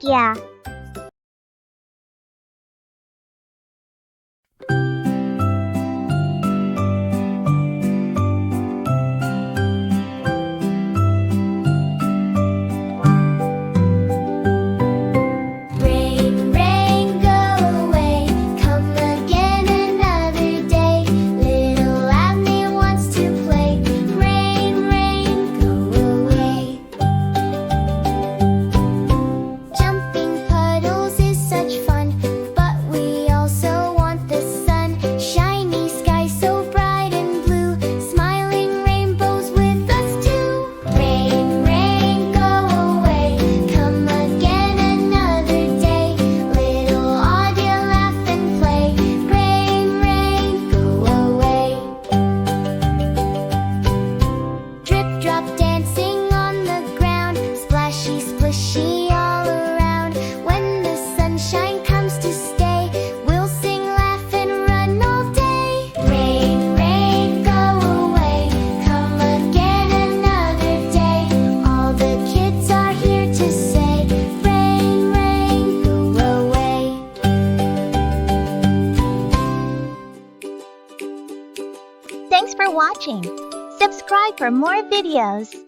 Adya. Rain, rain, go away. Come again another day. Little Avni wants to play. Rain, rain, go away. Jumping puddles is such fun, but we also want the sun. Shiny sky so bright and blue, smiling rainbows with us too. Rain, rain, go away. Come again another day. Little Adya laugh and play. Rain, rain, go away. Drip drop dancing on the ground, splashy splishy all around. When the sunshine comes to stay, we'll sing, laugh and run all day. Rain, rain, go away. Come again another day. All the kids are here to say, rain, rain, go away. Thanks for watching. Subscribe for more videos.